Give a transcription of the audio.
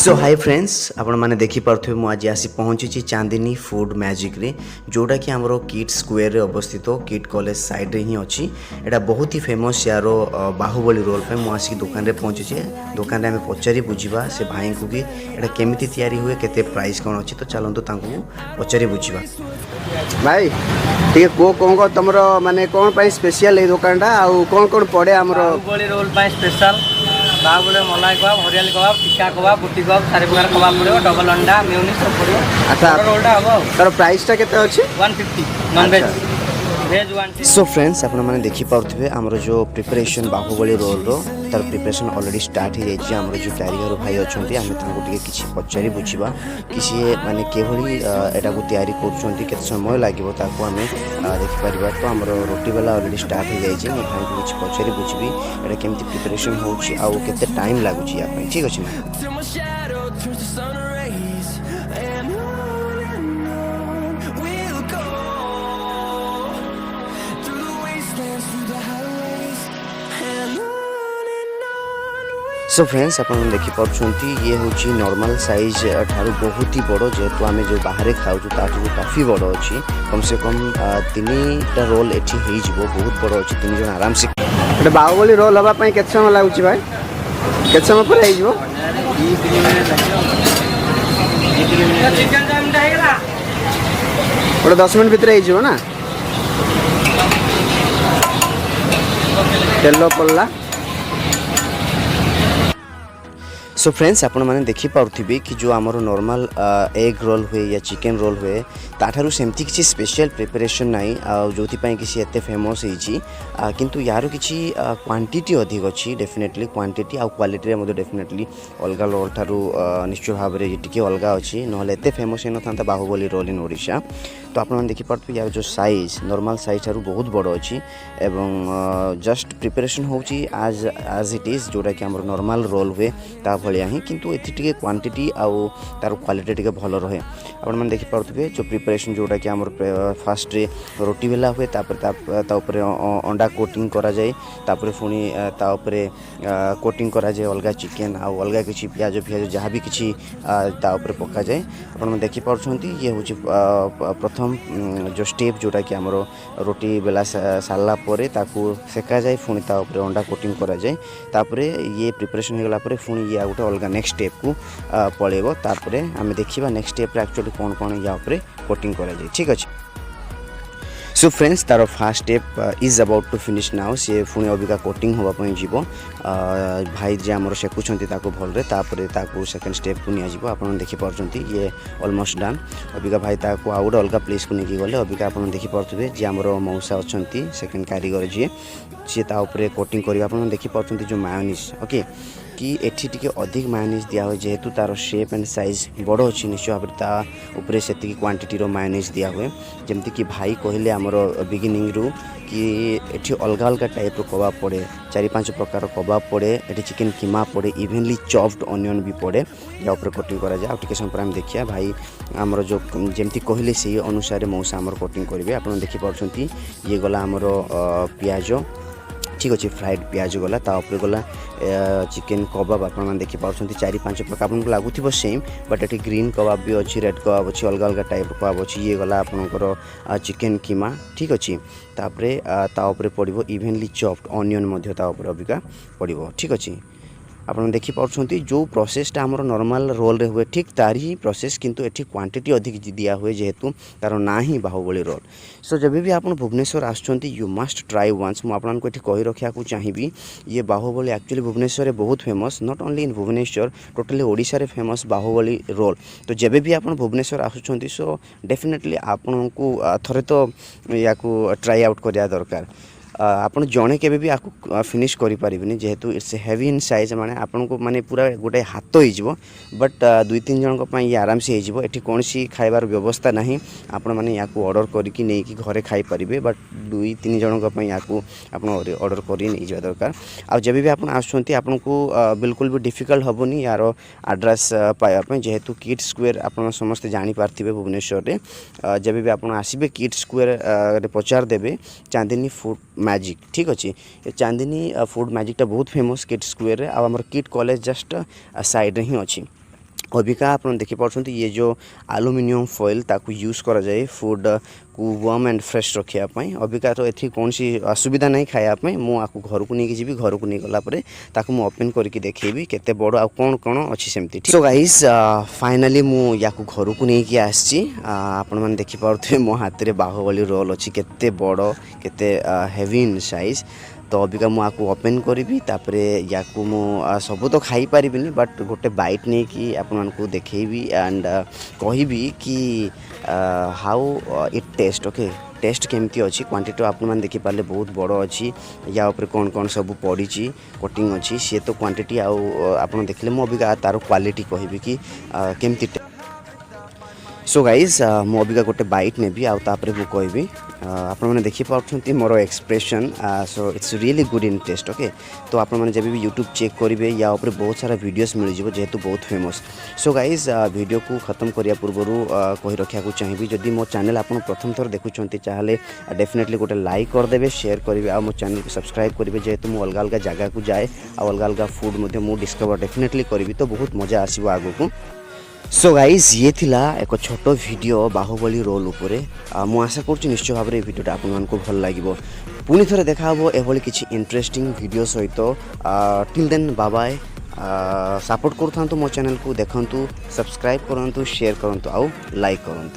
सो hi friends आपण मैंने देखिपे मुझे आज आसी पहुँची चांदिनी फूड मैजिक रे जोटा कि आमर किट स्क्वायर रे अवस्थित किट कॉलेज साइड रे ही अच्छी एटा बहुत ही फेमस यार बाहुबली रोल पे मुझे आसिक दुकान रे पहुँची दुकान रे आम पचारि बुझा से भाई को कि एटा केमिति तैयारी हुए केते प्राइस कौन अच्छी तो चलतु पचारि बुझा भाई ठीक को कौन तुम माने कौन पाई स्पेशल ये दुकानटा आउ कौन कौन पड़े आमर बाहुबली रोल पाई स्पेशल बाहुबली मलाई कबाब हरियाली कबाब टिक्का कबाब बुटी कबाब सारे प्रकार कबाब पड़ो डबल अंडा मेयोनीज सब पड़ो। अच्छा रोलटा हम तार प्राइसटा केते अछि 150 non veg veg 150। So friends आपण मैंने देखिपे आमर जो प्रिपरेशन बाहुबली रोल रो तार प्रिपरेशन ऑलरेडी स्टार्ट हो जाइए आमर जो कारीगर भाई अच्छा आम किसी पचारि बुझा कि सी मैंने किभली एटा को तैयारी कर समय लगे ताको आम देखिपर तो आम रोटी वाला ऑलरेडी स्टार्ट हो जाइए मो भाई को किसी पचारि बुझी एटा केमती प्रिपरेशन होते टाइम लगुच ठीक अच्छे सो फ्रेंड्स आप देखिपुं ये हूँ नॉर्मल साइज ठारू बहुत ही बड़ जेहेतु आम जो बाहर खाऊ काफ़ी बड़ अच्छी कम से कम 3टा रोल एठी बहुत बड़ अच्छी 3 जन आराम से गोटे बाहुबली रोल हवाई के समय लगुच भाई के समय पर हो गोटे 10 मिनट भितर हो ना तेल पड़ला। सो फ्रेंड्स आपण मैंने देखिपे कि जो आमर नॉर्मल एग रोल हुए या चिकेन रोल हुए ताठारू सेमती किसी स्पेशल प्रिपरेशन नाई जो किसी एत फेमस होती किंतु यार किसी क्वांटिटी अधिक अच्छी डेफिनेटली क्वांटिटी आ क्वालिटी रे डेफिनेटली अलग रोल ठारू निश्चय भाव में टी अलग अच्छी ना एत फेमस हो ना बाहुबली रोल इन ओडिशा तो आप देखिपे यार जो साइज नॉर्मल साइज ठारू बहुत बड़ अच्छी एवं जस्ट प्रिपरेशन होची आज इट इज जोटा कि आमर नॉर्मल रोल हुए ता भलिया ही किंतु एथि टिके क्वांटिटी आउ तार क्वालिटी टिके भल रहे आपण मैंने देखिपे जो प्रिपरेशन जोटा कि आमर फास्ट रे रोटी बेला हुए तापर अंडा कोटिंग करा जाए तापर पुणी तापर कोटिंग करा जाए अलग चिकेन आउ अलग किसी प्याज फियाज जहाँ भी किसी तापर पका जाए आपण देखिपुं ये हूँ प्रथम जो स्टेप जोटा कि आमर रोटी बेला सारा पर सेका जाए पुणी तापर अंडा कोटिंग करा जाए तापर ये प्रिपरेशन होगा पुणी ये गोटे अलग नेक्स्ट स्टेप को पलैब तापर आम देखा नेक्स्ट स्टेप एक्चुअली कौन कौन या कोटिंग करा जाए ठीक अच्छे। सो फ्रेंड्स तार first step is about to finish now सी पुणी अबिका कोटिंग होगापी जीव भाई जे आमर सेकुंट भल्रे तापर सेकेंड स्टेप को निजी आप देखिपुं ये ऑलमोस्ट डन अबिका भाई ताको आउ गोटे अलग प्लेस को लेकिन गले अबिका आप देखिपे जे आमर मौसा अच्छा सेकेंड कारीगर जी सी कोटिंग कर देखिपुं जो मायोनीज ओके कि एठी टिके अधिक मायोनीज दिया हुए जेहेतु तार शेप एंड साइज बड़ अच्छी निश्चय भाव तापर से क्वांटिटी मायोनीज दिया हुए जमती कि भाई कहले आमर बिगिनिंग रु कि एठी अलग अलग टाइप कबाब पड़े 4-5 प्रकार कबाब पड़े एठी चिकेन कीमा पड़े इवेनली चॉप्ड अनियन भी पड़े या ऊपर कोटिंग करा जाए आगे समय पर आम देखिए भाई आमर जो जमती कहले से अनुसार मौसा आमर कोटिंग करेंगे आप देखिपुं ये गला आमर पियाज ठीक अच्छे फ्राइड पियाज गला तापर गला चिकेन कबाब आप देखिपुं 4-5 प्रकार आपको लगुव सेम बट ये ग्रीन कबाब भी अच्छी रेड कबाब अच्छी अलग अलग टाइप कबाब अच्छी ये गला आपंकर चिकेन कीमा ठीक अच्छे तापर पड़ो इवेनली चॉप्ड अनियन अबिका पड़ो ठीक अच्छे आप देखिपुं जो प्रोसेसटा आमर नॉर्मल रोल रे हुए ठीक तार ही प्रोसेस किंतु एठी क्वांटिटी अधिक दिया हुए जेहेतु तार ना ही बाहुबली रोल। सो जब भी आप भुवनेश्वर आसुँच यू मस्ट ट्राई वंस मुझे ये कही रखा चाहिए ये बाहुबली एक्चुअली भुवनेश्वर बहुत famous not only in Bhubaneswar totally Odisha रे फेमस बाहुबली रोल तो जब भी आप भुवनेश्वर आसुँच सो डेफिनेटली आपन को थरे तो या ट्राई आउट करा दरकार आपन जड़े के भी आपको फिनिश करें जेहेतु इट्स हेवी इन साइज माने आपन को माने पूरा गोटे हाथ हो बट 2-3 जन ये आराम से हो ये कौन सी खाइबार व्यवस्था नहीं आपण मैंने या ऑर्डर करके नहीं कि घरे खाई पारे बट 2-3 जन या ऑर्डर कर नहीं जा दरकार आ जब भी आप आसुँच आपन को बिल्कुल भी डिफिकल्ट हेनी यार एड्रेस पाइबा जेहेतु किट स्क्वायर आप समस्ते जापारे भुवनेश्वर में जब भी आप आसबे किट स्क्वायर पचार देवे चांदिनी फूड मैजिक ठीक अच्छे ये चांदिनी फूड मैजिकटा बहुत फेमस किट स्क्वायर रे आमर किट कॉलेज जस्ट साइड ही अच्छी अबिका आप देखिपार ये जो एल्युमिनियम फॉइल ताकू यूज करा जाए फूड को वार्म एंड फ्रेश रखापी अबिका तो ये कौन सी असुविधा नहीं खायापी मुझे घर को लेकिन जी घर को नहीं गलापर ताकू मुझे ओपन करके देखेबी केते बड़ आ कौन कौन अच्छी सेमती सो गाइस फाइनाली मुझे घर को लेकिन आसी आपण मैंने देखिपारे मो हाथ में बाहुबली रोल अच्छी केते बड़ केते हेवी इन साइज तो अबिका मुझे ओपन करी तापरे या सब तो खाई पारि बट गोटे बाइट नहीं कि आपण को देखेबी एंड कहबी कि how it taste okay taste केमती अच्छी क्वांटिटी आप देखिपारे बहुत बड़ अच्छी या ऊपर कौन कौन सब पड़ी कोटिंग अच्छी सी तो क्वांटिटी आप देखले मु अबिका तार क्वालिटी कहबी कि केमती सो गाइज मु अबिका गोटे बाइट नेबी आउ तापरे मु कहबी आपण मैंने देखिपारे मोर expression so it's really good in test okay तो आप जब भी यूट्यूब चेक करेंगे या ऊपर बहुत सारा वीडियोस मिल जाए जेहेतु बहुत फेमस सो गाइज वीडियो को खत्म करने पूर्व कही रखा चाहिए जदि मो चैनल आप प्रथम थर देखुं चाहे डेफिनेटली गोटे लाइक करदे शेयर करेंगे आ मो चैनल को सब्सक्राइब करेंगे जेहेतु मुझे अलग अलग जगह को जाए अलग अलग फूड मुझे डिस्कवर डेफिनेटली करी तो बहुत मजा आसो आगू सो गाइज ये थिला एक छोट वीडियो बाहुबली रोल उपरे मु आशा करुच्ची निश्चय भाव में वीडियोटा आपको भल लगे पुणी थे देखा एभली किसी इंटरेस्टिंग वीडियो सहित till then bye bye support करूँ मो चैनल को देखु सब्सक्राइब करूँ शेयर करूँ आउ लाइक करूँ।